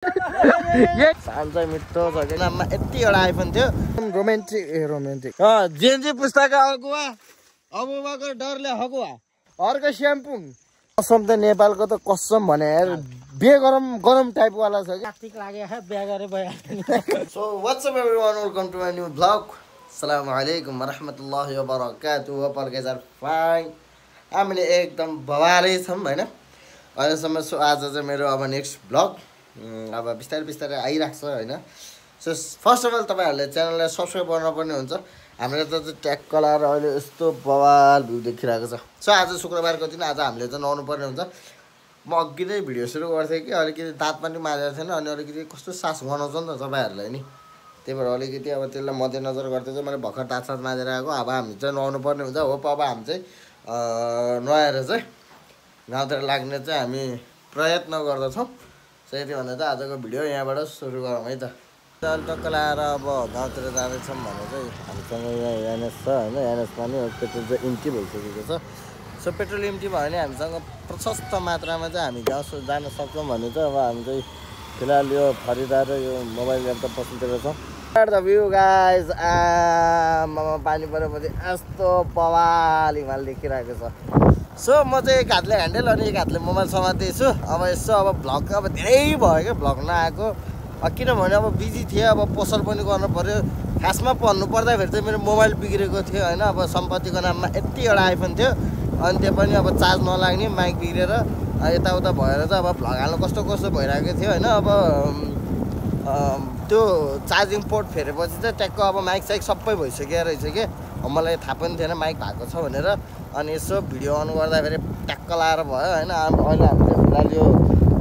सान्चै मिठो छ कि नाममा यतिवटा आइफोन थियो रोमान्टिक जेन्जी पुस्ताका अगुवा अबुबकर डरले हगुवा अर्को स्याम्पुङ कसम त नेपालको त कसम भने गरम टाइप वाला छ कि ठीक लाग्यो बिहा गरे भइहाल्यो so what's up everyone welcome to my new blog अस्सलाम वालेकुम वरहमतुल्लाहि वबरकातुहु hope you guys are fine हामीले एकदम बवालै छौं हैन अहिलेसम्म सो आज चाहिँ मेरो अब नेक्स्ट ब्लग अब बिस्तारै आइराख्छ हैन सो फर्स्ट अफ अल तपाईहरुले च्यानललाई सब्स्क्राइब गर्नुपर्ने हुन्छ हामीले त ट्याग कलाएर अहिले यस्तो बवाल भ्यू देखिरहेको छ सो आज शुक्रबारको दिन आज हामीले चाहिँ नुहाउनु पर्ने हुन्छ म अघि नै भिडियो सुरु गर्थेँ कि अलिकति दाँत पनि माझेको थिएन अनि अलिकति कस्तो सास गनाउँछ नि त तपाईहरुलाई नि त्यही भएर अलिकति अब त्यसलाई मध्यनजर गर्दै चाहिँ मैले भर्खर दाँत साथ माझेर आएको अब हामी चाहिँ नुहाउनु पर्ने हुन्छ होप अब हामी चाहिँ नुहाएर चाहिँ गाउँतिर लाग्ने चाहिँ हामी प्रयत्न गर्दछौँ त्यही भनेर चाहिँ आजको भिडियो यहाँबाट सुरु गरौँ है त टक्क लगाएर अब गाउँतिर जाँदैछौँ भने चाहिँ हामीसँग यहाँ एनएस छ होइन एनएसमा नि पेट्रोल चाहिँ इम्टी भइसकेको छ सो पेट्रोल इम्टी भयो भने हामीसँग प्रशस्त मात्रामा चाहिँ हामी गाउँ जान सक्छौँ भने चाहिँ अब हामी चाहिँ फिलहाल यो खरिदार यो मोबाइल ल्यापटप पसलतिर छौँ द भ्यू गाइज आमा पानी परेपछि यस्तो बवाल हिमाल देखिरहेको छ सो म चाहिँ एक हातले ह्यान्डल अनि एक हातले मोबाइल समात्दैछु अब यसो अब भ्लग अब धेरै भयो क्या भ्लग नआएको किनभने अब बिजी थिएँ अब पसल पनि गर्नु पर्यो खासमा भन्नु पर्दाखेरि चाहिँ मेरो मोबाइल बिग्रेको थियो होइन अब सम्पत्तिको नाममा यतिवटा आइफोन थियो अनि त्यो पनि अब चार्ज नलाग्ने माइक बिग्रेर यताउता भएर चाहिँ अब भ्लग हाल्नु कस्तो भइरहेको थियो होइन अब त्यो चार्जिङ पोर्ट फेरेपछि चाहिँ ट्याक्क अब माइक साइक सबै भइसक्यो रहेछ कि मलाई थाहा पनि थिएन माइक भएको छ भनेर अनि यसो भिडियो अन गर्दाखेरि ट्याक्क लाएर भयो होइन अहिले हामी चाहिँ फिलहाल यो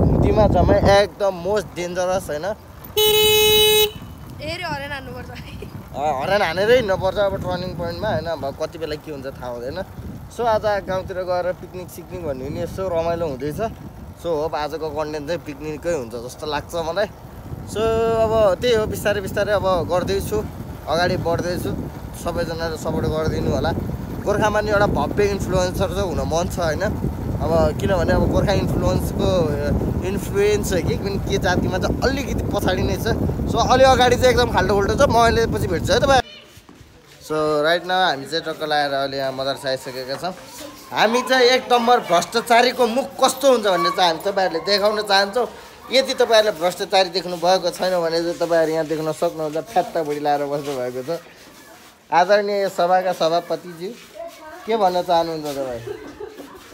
हुतीमा जम्मै एकदम मोस्ट डेन्जरस होइन हरेन हानेरै हिँड्नुपर्छ अब टर्निङ पोइन्टमा होइन अब कति बेला के हुन्छ थाहा हुँदैन सो आज गाउँतिर गएर पिकनिक सिक्निक भन्ने नि यसो रमाइलो हुँदैछ सो होप आजको कन्टेन्ट चाहिँ पिकनिकै हुन्छ जस्तो लाग्छ मलाई सो अब त्यही हो बिस्तारै अब गर्दैछु अगाडि बढ्दैछु सबैजनाले सपोर्ट गरिदिनु होला गोर्खामा नि एउटा भव्य इन्फ्लुएन्सर चाहिँ हुन मन छ होइन अब किनभने अब गोर्खा इन्फ्लुएन्स हो कि के जातिमा चाहिँ अलिकति पछाडि नै छ सो अलि अगाडि चाहिँ एकदम खाल्टो छ म अहिले पछि भेट्छु है तपाईँ सो राइट नाउ हामी चाहिँ टक्क लगाएर अहिले यहाँ मदरसा आइसकेका छौँ हामी चाहिँ एक नम्बर भ्रष्टाचारीको मुख कस्तो हुन्छ भन्ने चाहिँ हामी तपाईँहरूले देखाउन चाहन्छौँ यदि तपाईँहरूले भ्रष्टाचारी देख्नु भएको छैन भने चाहिँ तपाईँहरू यहाँ देख्न सक्नुहुन्छ फ्याट्टा भुँडी लाएर बस्नु भएको छ आदरणीय सभाका सभापतिज्यू के भन्न चाहनुहुन्छ तपाईँ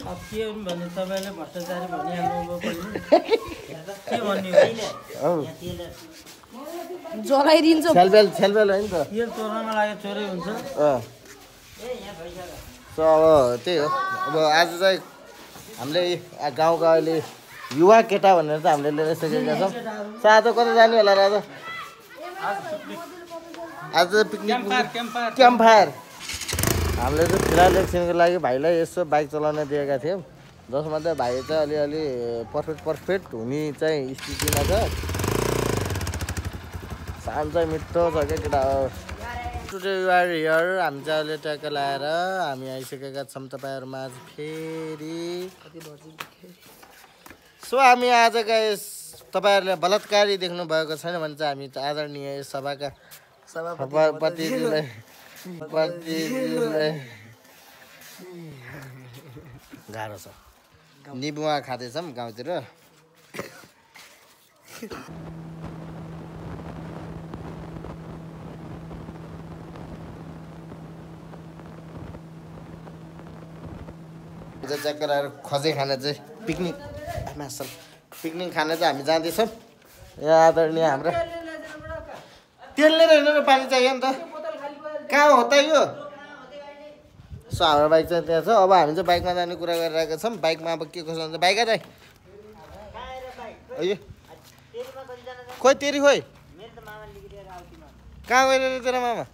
अब के भने तपाईले भ्रष्टाचारी भनिहाल्नु जलाइदिन्छ छेलबेल होइन त यो चोर्नमा लाग्यो चोरै हुन्छ सो अब त्यही हो अब आज चाहिँ हामीले गाउँका अहिले युवा केटा भनेर चाहिँ हामीले लिएर सकेका छौँ सो आज कता जाने होला राजा आज पिकनिक क्याम्प फायर हामीले चाहिँ फिलहाल एकछिनको लागि भाइलाई यसो बाइक चलाउन दिएका थियौँ जसमा चाहिँ भाइ चाहिँ अलिअलि पर्फेक्ट हुने चाहिँ स्थितिमा छ सान्चै मिठो छ क्या केटा हो टुडे यु आर हियर हामी चाहिँ अहिले ट्याक्क लगाएर हामी आइसकेका छौँ तपाईँहरूमा आज फेरि सो हामी आजका यस तपाईँहरूले बलात्कारी देख्नु भएको छैन भने चाहिँ हामी आदरणीय सभाका सभापतिज्यूलाई गाह्रो छ निबुवा खाँदैछौँ गाउँतिर चेक गरेर खजै खान चाहिँ पिकनिक खान चाहिँ हामी जाँदैछौँ यहाँ आदरणीय हाम्रो तेल लिएर हिँड्नु र पानी चाहियो नि त कहाँ हो त यो सो हाम्रो बाइक चाहिँ त्यहाँ छ अब हामी चाहिँ बाइकमा जाने कुरा गरिरहेका छौँ बाइकमा अब के कसो हुन्छ बाइक आए खोइ तेरि खोइ कहाँ गएर तेरो मामा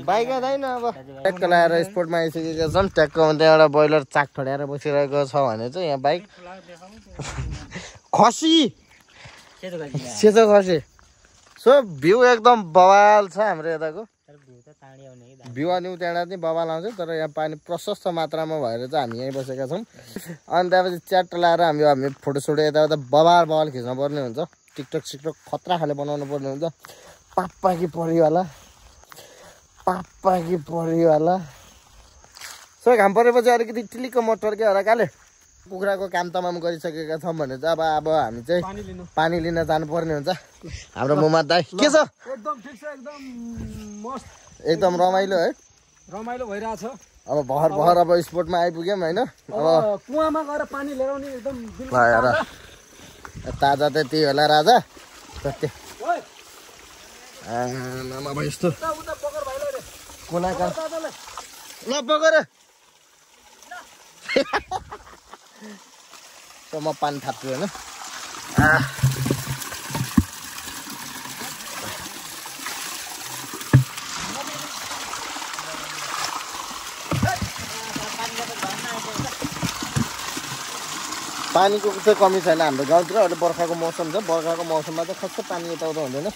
बाइक आउँदैन अब ट्याक्क लगाएर स्पोर्टमा आइसकेका छौँ ट्याक्क त्यहाँ एउटा बोइलर चाक ठड्याएर बसिरहेको छ भने चाहिँ यहाँ बाइक खसी सेतो खसी सो भ्यू एकदम बवाल छ हाम्रो यताको भिवा न्यू त्यहाँ चाहिँ बबाल आउँछ तर यहाँ पानी प्रशस्त मात्रामा भएर चाहिँ हामी यहीँ बसेका छौँ अनि त्यहाँपछि च्याट लाएर हामी फोटोसोटो यताउता बबाल खिच्न पर्ने हुन्छ टिकटक सिकटक खतरा खाले बनाउनु पर्ने हुन्छ पापा कि परिवाला सो घाम परेपछि अलिकति टिलिक्क मटर के हराकाले कुखुराको काम तमाम गरिसकेका छौँ भने चाहिँ अब हामी चाहिँ पानी लिन जानुपर्ने हुन्छ हाम्रो मुमा दाइ के छ एकदम ठिक छ एकदम मस्त एकदम रमाइलो है रमाइलो भइरहेछ अब भर अब स्पोर्टमा आइपुग्यौँ होइन अब कुवामा गएर पानी लिएर आउने एकदम ताजा त त्यही होला राजा अब यस्तो ल पकर म पानी थाप्छु होइन पानीको चाहिँ कमी छैन हाम्रो गाउँतिर अहिले बर्खाको मौसम छ बर्खाको मौसममा चाहिँ खस्स पानी यताउता हुँदैन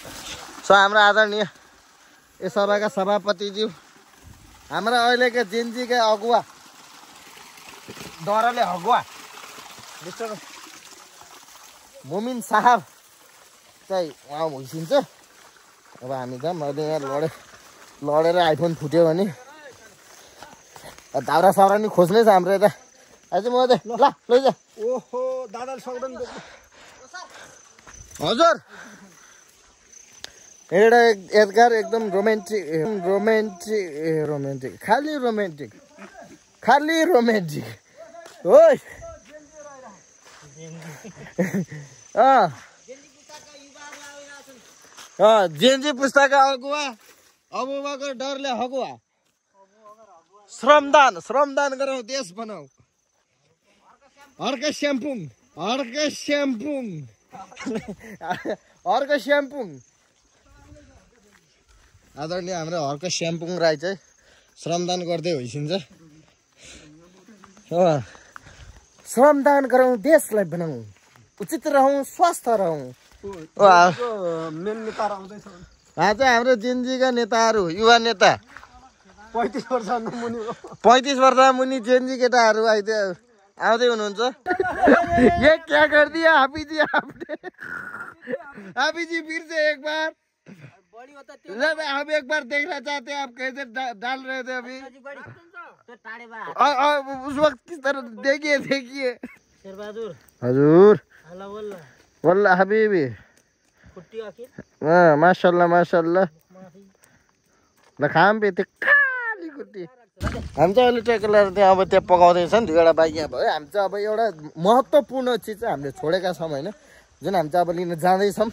सो हाम्रो आदरणीय यस सभाका सभापतिज्यू हाम्रा अहिलेका जेनजीका अगुवा डरले हगुवा मिस्टर मोमिन साहब चाहिँ उहाँ भइसिन्छ अब हामी त मैले यहाँ लडेर आइफोन फुट्यो भने दाउरा साउरा नि खोज्नै छ हाम्रो यता आज म ल लैजा ओहो दादाले सक्दैन हजुर एउटा एडगार एकदम रोमान्टिक खाली रोमान्टिक ओइ जेनजी पुस्ताका अगुवा अबुबकर डरले हगुवा श्रमदान गरौँ देश बनाऊ हर्क स्याम्पुङ आदरणीय हाम्रो हर्क स्याम्पुङ राई चाहिँ श्रमदान गर्दै होइसिन्छ श्रमदान गरौँ देशलाई बनाऊ उचित रहौँ स्वस्थ रहौँ मेन नेताहरू आउँदैछ आज हाम्रो जेनजीका नेताहरू युवा नेता 35 वर्ष मुनि जेनजी केटाहरू आउँदै हुनुहुन्छ ये क्या कर दिया हाफिजी आपने हाफिजी फिर से एक बार हम एक बार देखना चाहते हैं आप कैसे डाल रहे थे अभी उस वक्त किस तरह देखिए हजुर वल्ला हबीबी माशाल्लाह ल खाम पे त्यो काली कुटी हामी चाहिँ अहिले ट्रेकरलाई त्यहाँ अब त्यहाँ पकाउँदैछ नि दुईवटा बाइक यहाँ भयो हामी चाहिँ अब एउटा महत्त्वपूर्ण चिज चाहिँ हामीले छोडेका छौँ होइन जुन हामी चाहिँ अब लिन जाँदैछौँ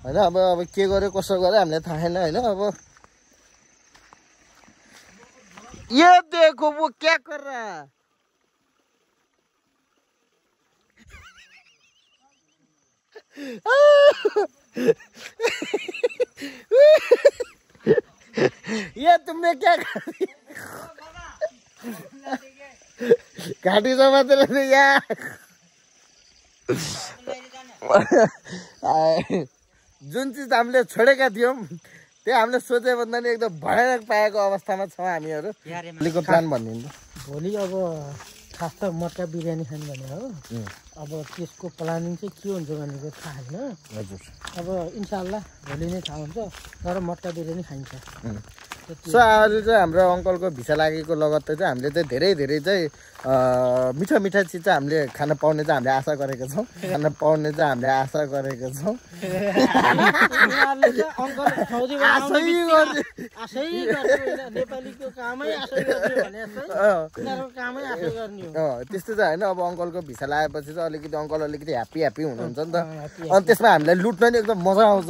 होइन अब के गर्यो कसो गर्यो हामीलाई थाहा छैन होइन अब ये देखो वो क्या कर रहा है ये तुमने क्या कर दिया घाटी समातेर यार जुन चिज हामीले छोडेका थियौँ त्यो हामीले सोचे भन्दा नि एकदम भयानक पाएको अवस्थामा छौँ हामीहरू भोलिको प्लान भनिदिनु भोलि अब खास त मटका बिरयानी खाने भने हो अब त्यसको प्लानिङ चाहिँ के हुन्छ भनेको थाहा छैन हजुर अब इन्साल्लाह भोलि नै थाहा हुन्छ तर मटका बिरयानी खाइन्छ सो आज चाहिँ हाम्रो अङ्कलको भिसा लागेको लगत्तै चाहिँ हामीले चाहिँ धेरै चाहिँ मिठा चिज चाहिँ हामीले खान पाउने चाहिँ हामीले आशा गरेका छौँ त्यस्तो चाहिँ होइन अब अङ्कलको भिसा लागेपछि चाहिँ अलिकति अङ्कल अलिकति ह्याप्पी हुनुहुन्छ नि त अनि त्यसमा हामीलाई लुट्न नि एकदम मजा आउँछ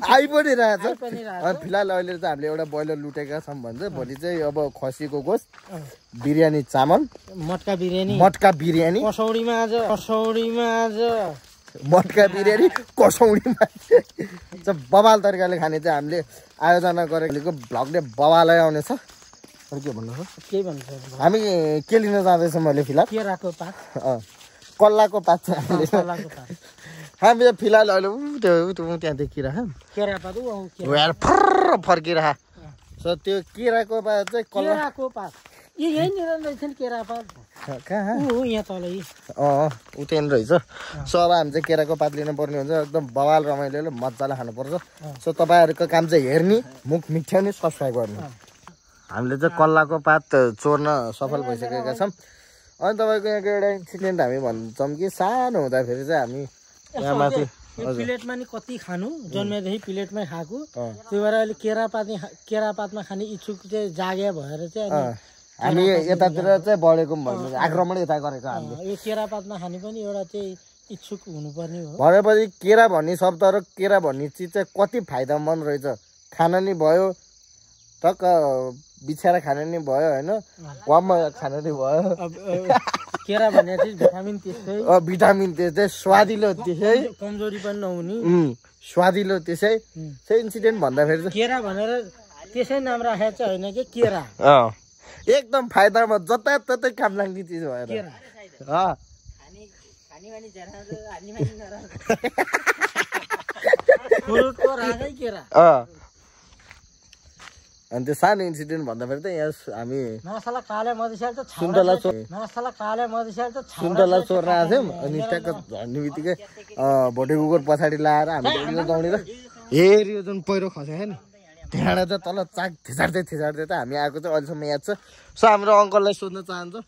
आइ पनि रहेछ अनि फिलहाल अहिले चाहिँ हामीले एउटा ब्रोइलर लुटेका छौँ भने चाहिँ भोलि चाहिँ अब खसीको गोस्ट बिरयानी चामल मटका बिरयानी कसौडीमा आज मटका बिरयानी कसौडीमा चाहिँ बवाल तरिकाले खाने चाहिँ हामीले आयोजना गरेको भ्लगले बवालै आउनेछ अरू के भन्नु के भन्छ हामी के लिन जाँदैछौँ मैले फिलहाल केराको पात कल्लाको पात चाहिँ हामी फिलहाल अहिले त्यो त्यहाँ देखिरह केरा पात फर्र फर्किरह सो त्यो केराको पात चाहिँ कल्ला केराको पात यहीँनिर रहेछ नि केरा पात कहाँ यहाँ तल ऊ त्यहाँनिर रहेछ सो अब हामी चाहिँ केराको पात लिनुपर्ने हुन्छ एकदम बवाल रमाइलो मजाले खानुपर्छ सो तपाईँहरूको काम चाहिँ हेर्ने मुख मिठ्याउने सब्सक्राइब गर्नु हामीले चाहिँ कल्लाको पात चोर्न सफल भइसकेका छौँ अनि तपाईँको यहाँको एउटा इन्सिडेन्ट हामी भन्छौँ कि सानो हुँदाखेरि चाहिँ हामी यहाँ माथि प्लेटमा नि कति खानु जन्मेदेखि प्लेटमै खाएको त्यही भएर अहिले केरापातमा खाने इच्छुक चाहिँ जागे भएर चाहिँ हामी यतातिर चाहिँ बढेको भन्नु आक्रमण यता गरेको हामीले यो केरापातमा खाने पनि एउटा चाहिँ इच्छुक हुनुपर्ने हो भनेपछि केरा भन्ने शब्द र केरा भन्ने चिज चाहिँ कति फाइदामन्द रहेछ खान नि भयो टक्क बिछाएर खान नि भयो होइन वाममा खान नि भयो केरा भन्ने चाहिँ भिटामिन त्यसै भिटामिन त्यसै स्वादिलो त्यसै कमजोरी पनि नहुने स्वादिलो त्यसै त्यो इन्सिडेन्ट भन्दाखेरि चाहिँ केरा भनेर त्यसै नाम राखेको चाहिँ होइन कि केरा एकदम फाइदामा जताततै काम लाग्ने चिज भएर अनि त्यो सानो इन्सिडेन्ट भन्दाखेरि चाहिँ यहाँ हामी नसाला काले मधेसियाल त सुन्तला नसाला काले मधेसियाल त सुन्तला चोर्न आएको थियौँ अनि ट्याक्क झर्ने बित्तिकै भोटे कुकुर पछाडि लाएर हामी दौडेर हेऱ्यो जुन पहिरो खसेको नि त्यहाँबाट चाहिँ तल चाक थिचाड्दै त हामी आएको चाहिँ अहिलेसम्म याद छ सो हाम्रो अङ्कललाई सोध्न चाहन्छु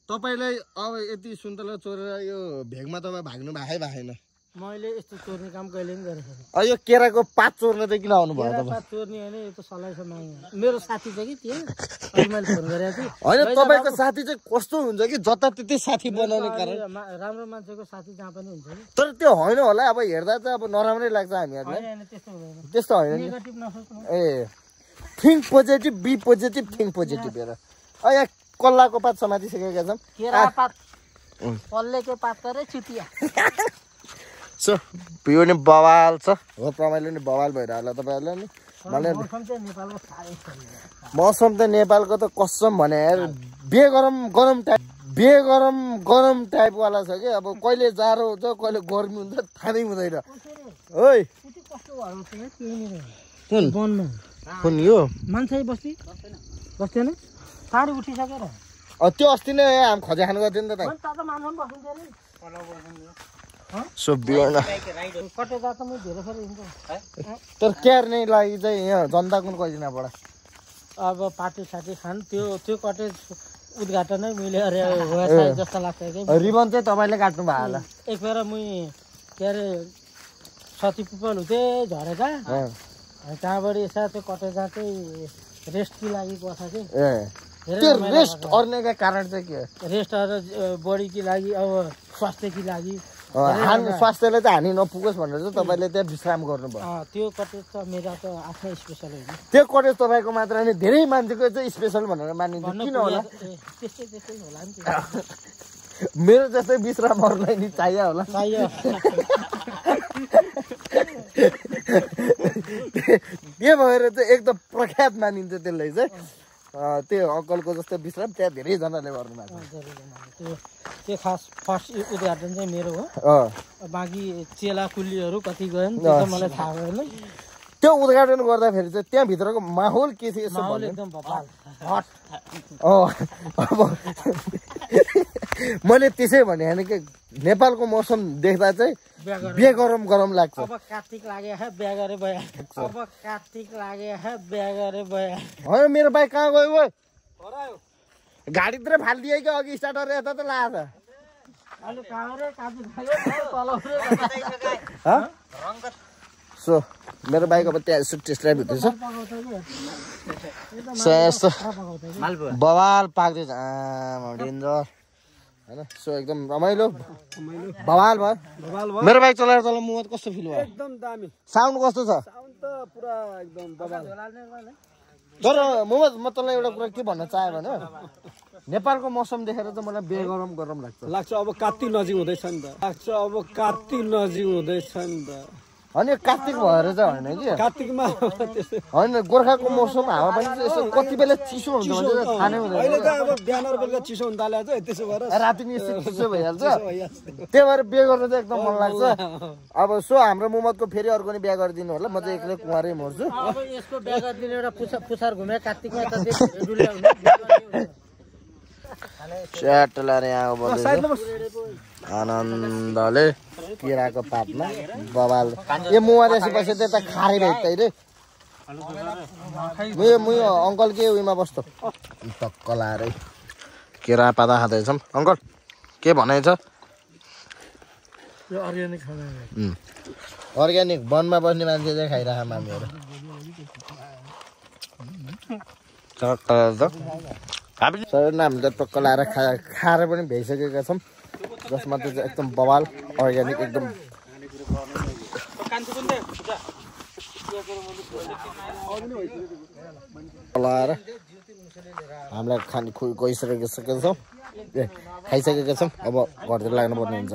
तपाईँलाई अब यति सुन्तला चोरेर यो भेगमा तपाईँ भाग्नु भएन मैले यस्तो चोर्ने काम कहिले पनि गरेको छैन यो केराको पात चोर्न चाहिँ किन आउनु भयो तपाईँ पात चोर्ने होइन यो त सल्लाह माग्यो मेरो साथी छ कि त्यो अहिले मैले फोन गरेको थिएँ होइन तपाईँको साथी चाहिँ कस्तो हुन्छ कि जताततै साथी बनाउने कारण राम्रो मान्छेको साथी जहाँ पनि हुन्छ नि तर त्यो होइन होला अब हेर्दा चाहिँ अब नराम्रै लाग्छ हामीहरूलाई त्यस्तो होइन ए think positive be positive think positive हेर यहाँ कल्लाको पात समातिसकेका छौँ केरा पात पल्लेको पात रे चुतिया सो यो नि बवाल छ हो रमाइलो नि बवाल भइरह होला तपाईँहरूलाई नि मौसम त नेपालको त कसम भने गरम टाइपवाला छ कि अब कहिले जाडो हुन्छ कहिले गर्मी हुन्छ थाहै हुँदैन ओइ कुन यो मान्छे बस्दैन साडी उठिसकेर त्यो अस्ति नै हामी खजा खानु गर्थ्यो नि त सो बिहान तर क्यार्ने लागि चाहिँ यहाँ जनताको कहिले नपड अब पार्टी साटी खान त्यो कटेज उद्घाटनै मैले अरे जस्तो लाग्छ कि रिबन चाहिँ तपाईँले काट्नु भयो होला एक बेर के अरे सती पुपल हुँदै झरेका त्यहाँबाट यसो त्यो कटेज चाहिँ रेस्टको लागि बस्छ कि रेस्ट अर्नेका कारण चाहिँ के रेस्ट बडीको लागि अब स्वास्थ्यको लागि स्वास्थ्यलाई चाहिँ हानि नपुगोस् भनेर चाहिँ तपाईँले त्यहाँ विश्राम गर्नुभयो त्यो कटेज त मेरो त आफ्नै स्पेसल होइन त्यो कटेज तपाईँको मात्र नि धेरै मान्छेको चाहिँ स्पेसल भनेर मानिन्छ किन होला त्यस्तै होला नि मेरो जस्तै विश्रामहरूलाई नि चाहियो होला त्यो भएर चाहिँ एकदम प्रख्यात मानिन्छ त्यसलाई चाहिँ त्यो अङ्कलको जस्तो विश्राम त्यहाँ धेरैजनाले गर्नु भएको त्यो खास फर्स्ट उद्घाटन चाहिँ मेरो हो बाँकी चेला कुल्लीहरू कति गयो नि त्यो मलाई थाहा भएन त्यो उद्घाटन गर्दाखेरि चाहिँ त्यहाँभित्रको माहौल के थियो माहौल एकदम बवाल अब मैले त्यसै भने होइन कि नेपालको मौसम देख्दा चाहिँ गरम लाग्छ अब कार्तिक लाग्यो है बिहा गरे भयो अब कार्तिक लाग्यो है बिहा गरे भयो होइन मेरो बाइक कहाँ गयो गयो गाडीतिर फालिदियो कि अघि स्टार्टर यता त लाग्छ सो मेरो बाइक अब त्यहाँ यसो टेस्ट ड्राइभ हुँदैछ यस्तो बवाल पाक्दैछ डेन्जर होइन सो एकदम रमाइलो बवाल भयो मेरो बाइक चलाएर मुहत कस्तो फिल भयो एकदम दामी साउन्ड कस्तो छ साउन्ड त पुरा एकदम बवाल तर मोहम्मद म तँलाई एउटा कुरा के भन्न चाहेँ भने नेपालको मौसम देखेर चाहिँ मलाई गरम लाग्छ अब कार्तिक नजिक हुँदैछ नि त अब कार्तिक नजिक हुँदैछ नि त अनि कार्तिक भएर चाहिँ होइन कि कार्तिकमा त्यस्तै होइन गोर्खाको मौसम हावा पनि यसो कति बेला चिसो हुन्छ भने चाहिँ थाहा नै हुँदैन अहिले त अब बिहान बेलुका चिसो हुन थालेको छ त्यसो भएर राति नि यस्तो चिसो भइहाल्छ त्यही भएर बिहे गर्न चाहिँ एकदम मन लाग्छ अब सो हाम्रो मुमतको फेरि अर्को नि बिहा गरिदिनु होला म चाहिँ एक्लै कुमारै मर्छु अब यसको बिहा गरिदिने एउटा पुछार घुमे कार्तिकमा त डुले आउने स्याट लाएर यहाँ बस्दैछु आनन्दले केराको पातमा बबाल ए मुहारेसी बसे त्यता खारै भेट्दै रे मुयो अङ्कल के उयोमा बस्छ टक्क लाएरै केरा पाता खाँदैछौँ अङ्कल के भनाइ छ यो अर्ग्यानिक खाना अर्ग्यानिक वनमा बस्ने मान्छे चाहिँ खाइरह मामीहरू हामी त टक्क लाएर खाएर पनि भइसकेका छौँ जसमा चाहिँ एकदम बवाल अर्ग्यानिक एकदम लाएर हामीलाई खाने गइसकेका छौँ खाइसकेका छौँ अब घरतिर लाग्नुपर्ने हुन्छ